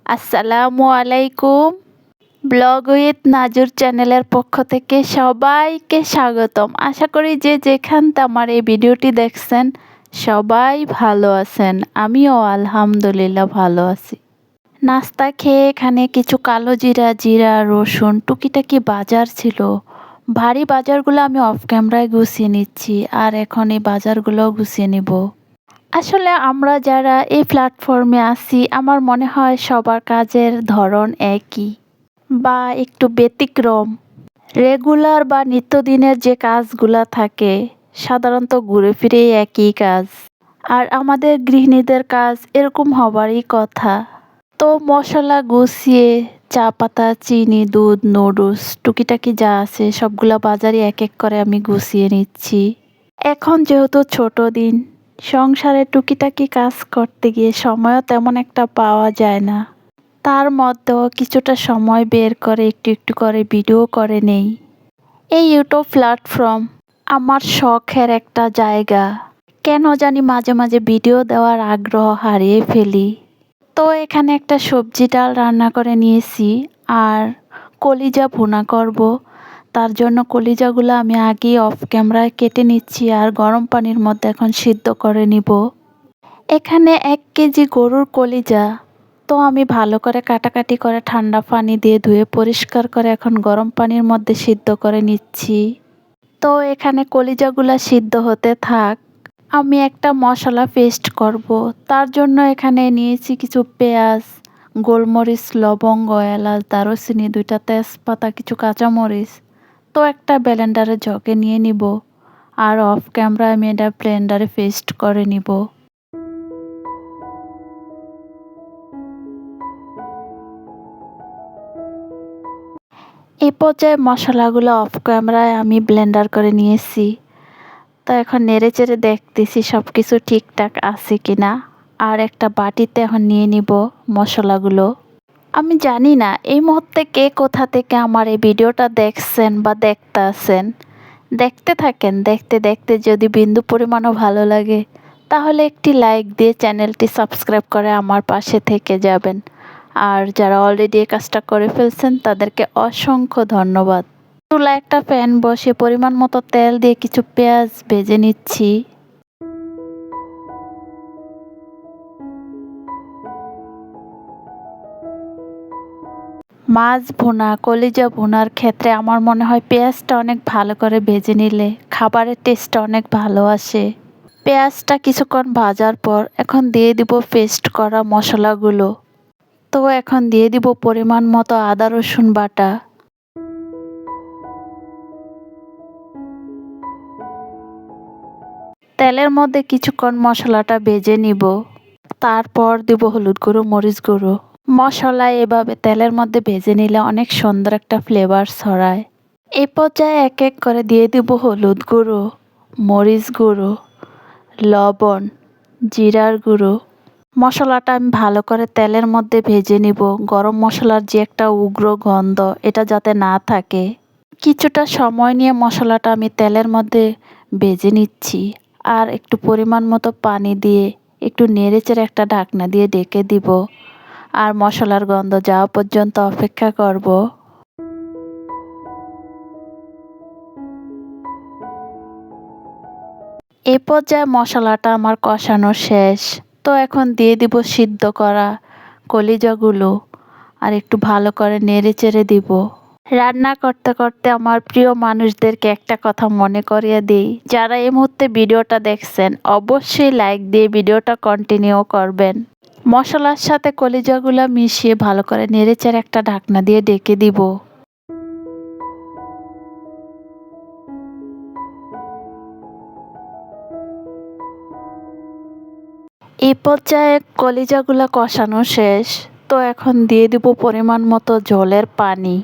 আসসালামু আলাইকুম। Blog with নাজুর চ্যানেলের পক্ষ থেকে সবাইকে স্বাগতম। আশা করি যে যেখানতে আমার এই ভিডিওটি দেখছেন সবাই ভালো আছেন। আমিও আলহামদুলিল্লাহ ভালো আছি। নাস্তা খেয়ে এখানে কিছু কালো জিরা, রসুন টুকিটাকি বাজার ছিল। ভারী বাজারগুলো আমি অফ ক্যামেরায় গুছিয়ে নিচ্ছি, আর এখন এই বাজারগুলোও গুছিয়ে নিব। আসলে আমরা যারা এই প্ল্যাটফর্মে আছি, আমার মনে হয় সবার কাজের ধরন একই বা একটু ব্যতিক্রম। রেগুলার বা নিত্যদিনের যে কাজগুলা থাকে সাধারণত ঘুরে ফিরে একই কাজ, আর আমাদের গৃহিণীদের কাজ এরকম হবারই কথা। তো মশলা গুছিয়ে চা পাতা, চিনি, দুধ, নুডলস টুকিটাকি যা আছে সবগুলা বাজারে এক এক করে আমি গুছিয়ে নিচ্ছি। এখন যেহেতু ছোট দিন, সংসারে টুকিটাকি কাজ করতে গিয়ে সময়ও তেমন একটা পাওয়া যায় না। তার মধ্যেও কিছুটা সময় বের করে একটু একটু করে ভিডিও করে নেই। এই ইউটিউব প্ল্যাটফর্ম আমার শখের একটা জায়গা। কেন জানি মাঝে মাঝে ভিডিও দেওয়ার আগ্রহ হারিয়ে ফেলি। তো এখানে একটা সবজি ডাল রান্না করে নিয়েছি, আর কলিজা ভুনা করব। তার জন্য কলিজাগুলো আমি আগেই অফ ক্যামেরায় কেটে নিচ্ছি, আর গরম পানির মধ্যে এখন সিদ্ধ করে নিব। এখানে 1 কেজি গরুর কলিজা। তো আমি ভালো করে কাটাকাটি করে ঠান্ডা পানি দিয়ে ধুয়ে পরিষ্কার করে এখন গরম পানির মধ্যে সিদ্ধ করে নিচ্ছি। তো এখানে কলিজাগুলা সিদ্ধ হতে থাক, আমি একটা মশলা পেস্ট করব। তার জন্য এখানে নিয়েছি কিছু পেঁয়াজ, গোলমরিচ, লবঙ্গ, এলাচ, দারুচিনি, 2টা তেজপাতা, কিছু কাঁচামরিচ। তো একটা ব্লেন্ডারে জগে নিয়ে নিব, আর অফ ক্যামেরায় আমি এটা ব্লেন্ডারে পেস্ট করে নিব। এই পর্যায়ে মশলাগুলো অফ ক্যামেরায় আমি ব্লেন্ডার করে নিয়েছি। তো এখন নেড়ে চেড়ে দেখতেছি সব কিছু ঠিকঠাক আছে কিনা। আর একটা বাটিতে এখন নিয়ে নিব মশলাগুলো। আমি জানি না এই মুহূর্তে কে কোথা থেকে আমার এই ভিডিওটা দেখছেন বা দেখতে আছেন। দেখতে থাকেন, দেখতে দেখতে যদি বিন্দু পরিমাণও ভালো লাগে তাহলে একটি লাইক দিয়ে চ্যানেলটি সাবস্ক্রাইব করে আমার পাশে থেকে যাবেন। আর যারা অলরেডি এই কাজটা করে ফেলছেন তাদেরকে অসংখ্য ধন্যবাদ। চুলায় একটা প্যান বসে পরিমাণ মতো তেল দিয়ে কিছু পেঁয়াজ ভেজে নিচ্ছি। মাছ ভুনা, কলিজা ভুনার ক্ষেত্রে আমার মনে হয় পেঁয়াজটা অনেক ভালো করে ভেজে নিলে খাবারের টেস্টটা অনেক ভালো আসে। পেঁয়াজটা কিছুক্ষণ ভাজার পর এখন দিয়ে দিব পেস্ট করা মশলাগুলো। তো এখন দিয়ে দিব পরিমাণ মতো আদা রসুন বাটা। তেলের মধ্যে কিছুক্ষণ মশলাটা ভেজে নিব। তারপর দিব হলুদ গুঁড়ো, মরিচ গুঁড়ো। মশলা এভাবে তেলের মধ্যে ভেজে নিলে অনেক সুন্দর একটা ফ্লেভার ছড়ায়। এই পর্যায়ে এক এক করে দিয়ে দিব হলুদ গুঁড়ো, মরিচ গুঁড়ো, লবণ, জিরার গুঁড়ো। মশলাটা আমি ভালো করে তেলের মধ্যে ভেজে নিব। গরম মশলার যে একটা উগ্র গন্ধ এটা যাতে না থাকে। কিছুটা সময় নিয়ে মশলাটা আমি তেলের মধ্যে ভেজে নিচ্ছি, আর একটু পরিমাণ মতো পানি দিয়ে একটু নেড়েচেড়ে একটা ঢাকনা দিয়ে ঢেকে দিব, আর মশলার গন্ধ যাওয়া পর্যন্ত অপেক্ষা করব। এই পর্যায়ে মশলাটা আমার কষানো শেষ। তো এখন দিয়ে দিব সিদ্ধ করা কলিজাগুলো, আর একটু ভালো করে নেড়ে চেড়ে দিব। রান্না করতে করতে আমার প্রিয় মানুষদেরকে একটা কথা মনে করিয়ে দিই, যারা এই মুহূর্তে ভিডিওটা দেখছেন অবশ্যই লাইক দিয়ে ভিডিওটা কন্টিনিউ করবেন। মশলার সাথে কলিজাগুলো মিশিয়ে ভালো করে নেড়ে চেড়ে একটা ঢাকনা দিয়ে ঢেকে দিব। এই পর্যায়ে কলিজাগুলা কষানো শেষ। তো এখন দিয়ে দিব পরিমাণ মতো জলের পানি,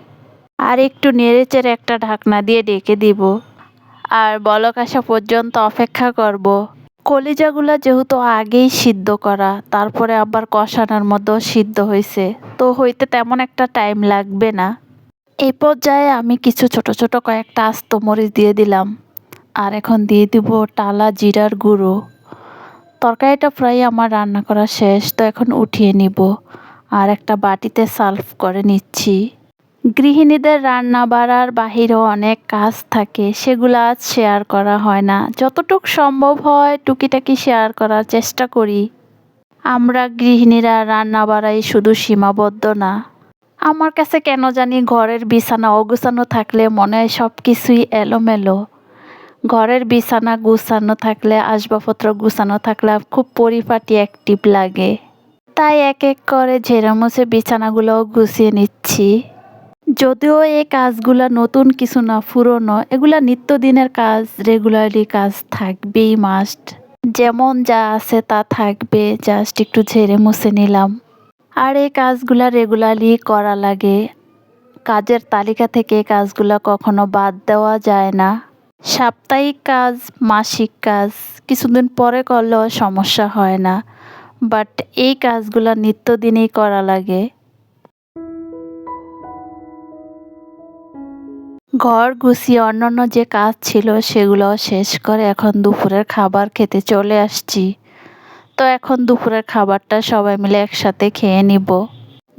আর একটু নেড়েচেড়ে একটা ঢাকনা দিয়ে ঢেকে দিব, আর বলক আসা পর্যন্ত অপেক্ষা করব। কলিজাগুলা যেহেতু আগেই সিদ্ধ করা, তারপরে আবার কষানোর মধ্যেও সিদ্ধ হয়েছে, তো হইতে তেমন একটা টাইম লাগবে না। এই পর্যায়ে আমি কিছু ছোট ছোট কয়েকটা আস্ত মরিচ দিয়ে দিলাম, আর এখন দিয়ে দিব টালা জিরার গুঁড়ো। তরকারিটা প্রায় আমার রান্না করা শেষ, তো এখন উঠিয়ে নিব। আর একটা বাটিতে সার্ভ করে নিচ্ছি। গৃহিণীদের রান্না বাড়ার বাহিরেও অনেক কাজ থাকে, সেগুলো আজ শেয়ার করা হয় না। যতটুকু সম্ভব হয় টুকিটাকি শেয়ার করার চেষ্টা করি। আমরা গৃহিণীরা রান্না বাড়াই শুধু সীমাবদ্ধ না। আমার কাছে কেন জানি ঘরের বিছানা অগুছানো থাকলে মনে হয় সব কিছুই এলোমেলো। ঘরের বিছানা গুছানো থাকলে, আসবাবপত্র গুছানো থাকলে খুব পরিপাটি অ্যাক্টিভ লাগে। তাই এক এক করে ঝেড়ে মুছে বিছানাগুলোও গুছিয়ে নিচ্ছি। যদিও এই কাজগুলা নতুন কিছু না, পুরনো, এগুলা নিত্যদিনের কাজ, রেগুলারলি কাজ থাকবেই মাস্ট। যেমন যা আছে তা থাকবে, জাস্ট একটু ঝেড়ে মুছে নিলাম। আর এই কাজগুলা রেগুলারলি করা লাগে। কাজের তালিকা থেকে কাজগুলা কখনো বাদ দেওয়া যায় না। সাপ্তাহিক কাজ, মাসিক কাজ কিছুদিন পরে করলেও সমস্যা হয় না, বাট এই কাজগুলা নিত্যদিনই করা লাগে। ঘর গুছিয়ে অন্যান্য যে কাজ ছিল সেগুলো শেষ করে এখন দুপুরের খাবার খেতে চলে আসছি। তো এখন দুপুরের খাবারটা সবাই মিলে একসাথে খেয়ে নিব।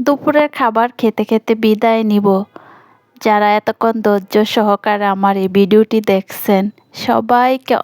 দুপুরের খাবার খেতে খেতে বিদায় নিব। যারা এতক্ষণ ধৈর্য সহকারে আমার এই ভিডিওটি দেখছেন সবাইকে